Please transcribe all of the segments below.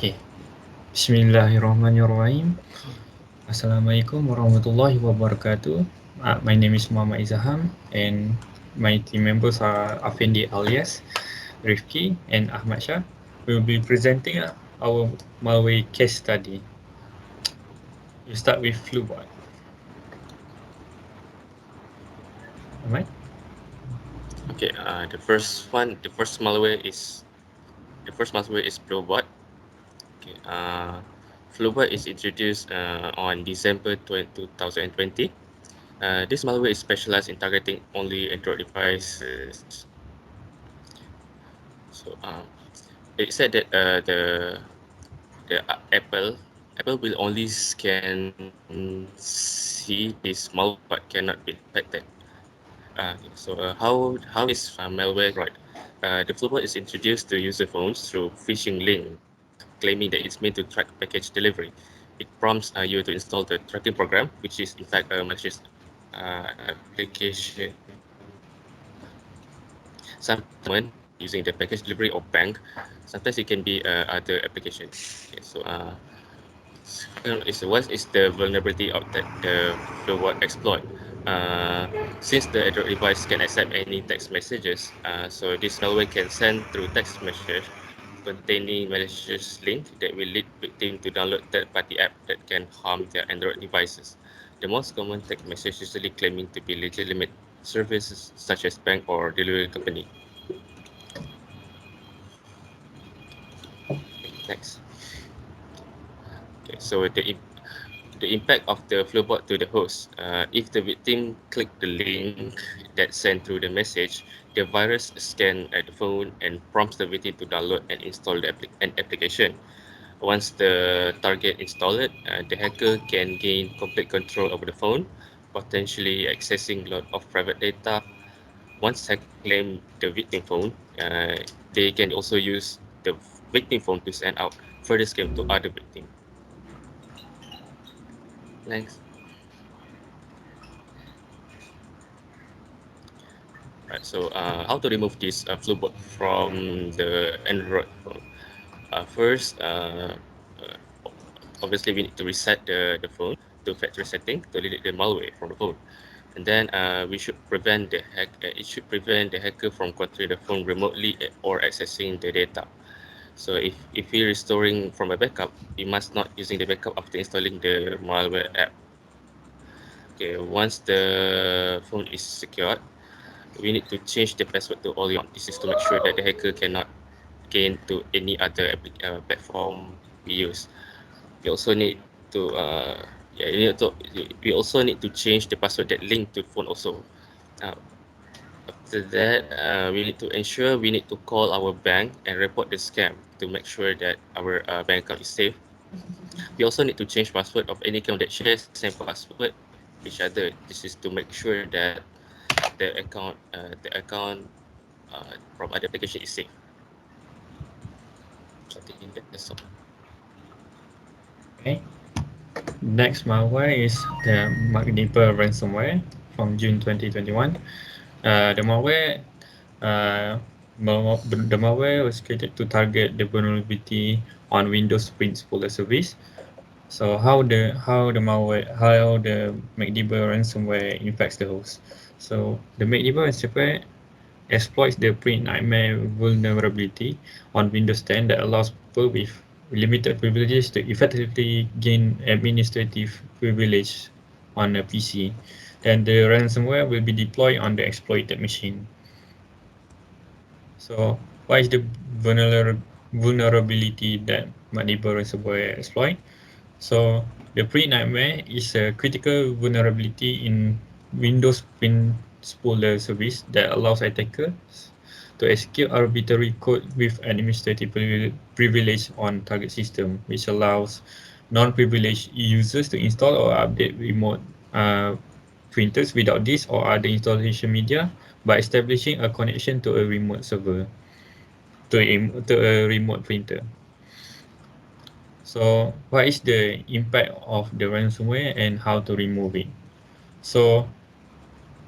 Okay. Bismillahirrahmanirrahim. Assalamualaikum warahmatullahi wabarakatuh. My name is Muhammad Izham and my team members are Affendy, Elyas, Rifqi and Ahmad. We will be presenting our malware case study. We start with FluBot. Ahmad? Okay, the first malware is FluBot. Okay, FluBot is introduced on December 2020. This malware is specialized in targeting only Android devices. So it said that the Apple will only scan see this malware but cannot be detected. How is malware right? The FluBot is introduced to user phones through phishing link, claiming that it's meant to track package delivery. It prompts you to install the tracking program, which is in fact a malicious application. Sometimes using the package delivery or bank. Sometimes it can be other applications. Okay, what is the vulnerability of the FluBot exploit? Since the Android device can accept any text messages, so this malware can send through text message containing malicious link that will lead victim to download third-party app that can harm their Android devices. The most common text message usually claiming to be legitimate services such as bank or delivery company. Next. Okay, so the impact of the FluBot to the host. If the victim click the link that's sent through the message, the virus scan at the phone and prompts the victim to download and install an application. Once the target installed, the hacker can gain complete control over the phone, potentially accessing a lot of private data. Once hacker claim the victim phone, they can also use the victim phone to send out further scam to other victims. Next. Right, so how to remove this FluBot from the Android phone? First, obviously we need to reset the phone to factory setting to delete the malware from the phone. And then we should prevent it should prevent the hacker from controlling the phone remotely or accessing the data. So if we're restoring from a backup, we must not using the backup after installing the malware app. Okay, once the phone is secured, we need to change the password to all your. This is to make sure that the hacker cannot gain to any other platform we use. We also need to yeah, we also need to change the password that link to phone also. Uh, After that, we need to ensure we need to call our bank and report the scam to make sure that our bank account is safe. We also need to change password of any account that shares the same password with each other. This is to make sure that the account from other application is safe. So I think that's all. Okay. Next malware is the Magnifer ransomware from June 2021. The uh, the malware was created to target the vulnerability on Windows Print Spoiler service. So how the Magnifer ransomware infects the host. So the Magnifer ransomware exploits the print nightmare vulnerability on Windows 10 that allows people with limited privileges to effectively gain administrative privilege on a PC. Then the ransomware will be deployed on the exploited machine. So what is the vulnerability that Malware ransomware exploit? So the pre-nightmare is a critical vulnerability in Windows Print Spooler service that allows attackers to execute arbitrary code with administrative privilege on target system, which allows non-privileged users to install or update remote uh, printers without this or other installation media by establishing a connection to a remote server to a remote printer. So what is the impact of the ransomware and how to remove it? So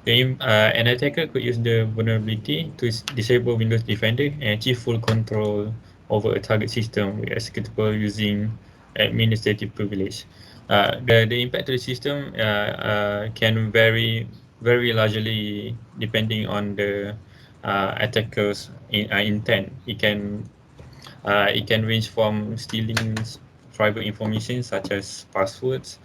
an attacker could use the vulnerability to disable Windows Defender and achieve full control over a target system with executable using administrative privilege. The impact to the system can vary very largely depending on the attacker's intent. It can range from stealing private information such as passwords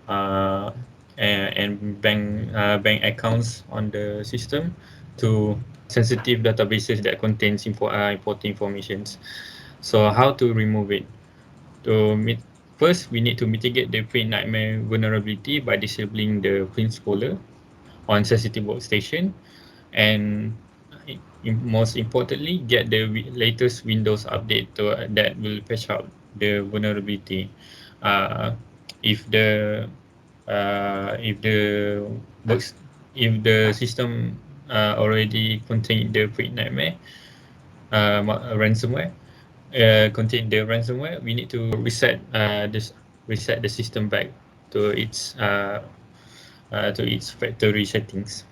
uh, and bank accounts on the system to sensitive databases that contains important informations. So how to remove it? To meet, First, we need to mitigate the print nightmare vulnerability by disabling the print spoiler on sensitive workstation, and most importantly, get the latest Windows update that will patch out the vulnerability. Uh, if the if the works if the system already contain the print nightmare ransomware, contain the ransomware, we need to reset the system back to its factory settings.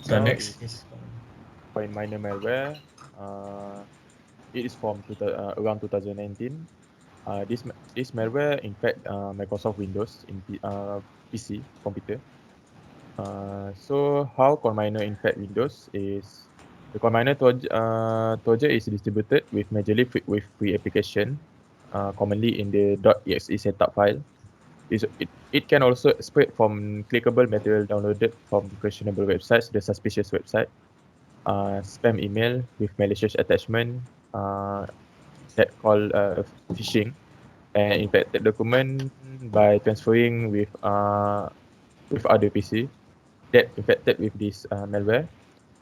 So Now next is is coin miner malware. Uh, it is from around 2019. This malware infect Microsoft Windows in PC computer. So how coin miner infect Windows is the coin miner Trojan is distributed with majorly with free application, commonly in the .exe setup file. It can also spread from clickable material downloaded from questionable websites, the suspicious website, spam email with malicious attachment, uh, that called phishing, and infected document by transferring with other PC that infected with this malware,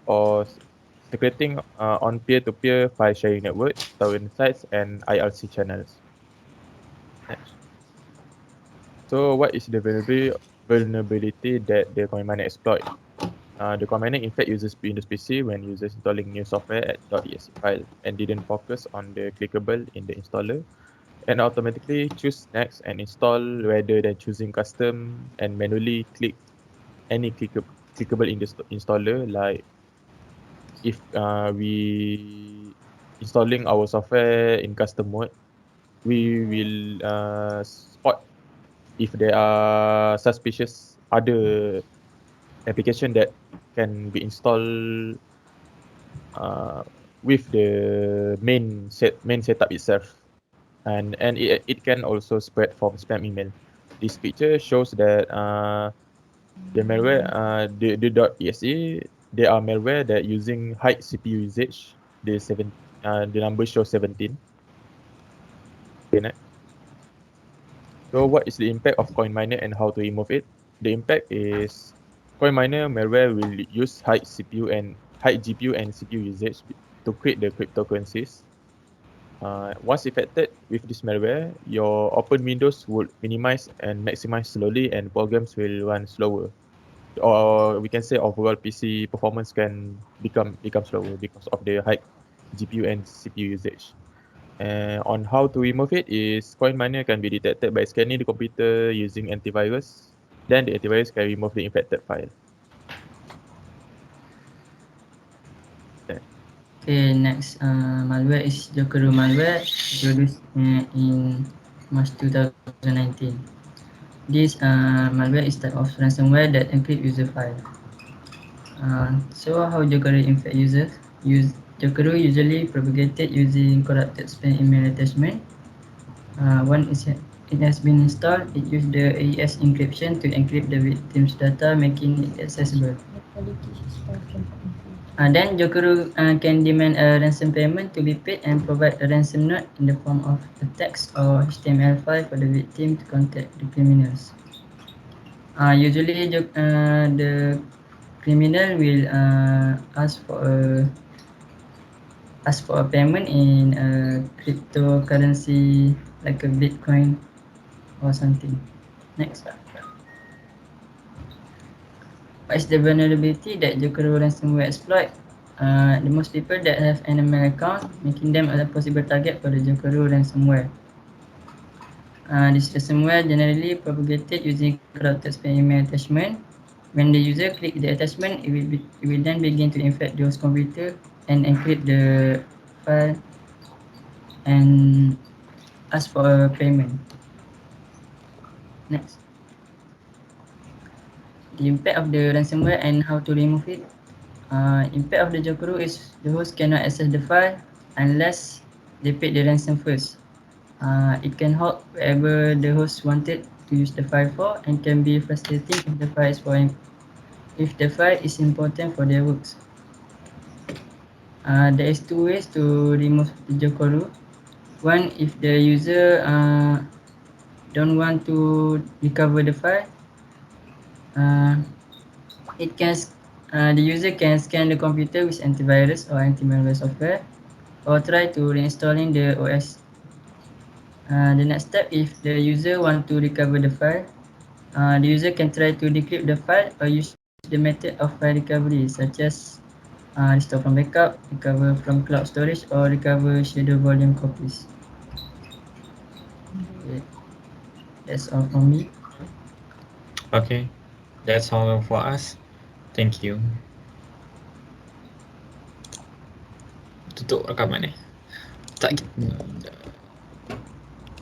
or secreting on peer-to-peer file sharing networks, torrent sites, and IRC channels. Next. So what is the vulnerability that the coin miner exploit? The coin miner in fact uses Windows PC when users installing new software at .exe file and didn't focus on the clickable in the installer, and automatically choose next and install rather than choosing custom and manually click any clickable in the installer. Like if we installing our software in custom mode, we will spot if there are suspicious other application that can be installed uh, with the main setup itself, and it can also spread from spam email. This picture shows that the malware the .exe, they are malware that using high CPU usage. The number shows 17. Okay, next. So what is the impact of coin miner and how to remove it? The impact is coin miner malware will use high GPU and CPU usage to create the cryptocurrencies. Once affected with this malware, your open windows would minimize and maximize slowly, and programs will run slower. Or we can say overall PC performance can become slower because of the high GPU and CPU usage. And on how to remove it is coin miner can be detected by scanning the computer using antivirus. Then the antivirus can remove the infected file. Yeah. Okay, next malware is Jokeru malware introduced in March 2019. This malware is type of ransomware that encrypt user file. So how Jokeru infect users? Jokeru usually propagated using corrupted spam email attachment. Once it has been installed, it uses the AES encryption to encrypt the victim's data, making it accessible. Then Jokeru can demand a ransom payment to be paid and provide a ransom note in the form of a text or HTML file for the victim to contact the criminals. Usually, the criminal will ask for a payment in a cryptocurrency like a Bitcoin or something. Next. What is the vulnerability that Jokeru ransomware exploit? The most people that have an email account, making them a possible target for the Jokeru ransomware. This ransomware generally propagated using corrupted spam email attachment. When the user click the attachment, it will then begin to infect those computer and encrypt the file and ask for a payment. Next, the impact of the ransomware and how to remove it. Impact of the Jokeru is the host cannot access the file unless they paid the ransom first. It can halt wherever the host wanted to use the file for and can be frustrating if the file is important for their works. There is two ways to remove the Jokeru. One, if the user don't want to recover the file, uh, it can the user can scan the computer with antivirus or anti-malware software or try to reinstalling the OS. The next step, if the user want to recover the file, the user can try to decrypt the file or use the method of file recovery such as restore from backup, recover from cloud storage, or recover shadow volume copies. Okay, that's all from me. Okay, that's all for us. Thank you. Tutup rakaman ni. Tak.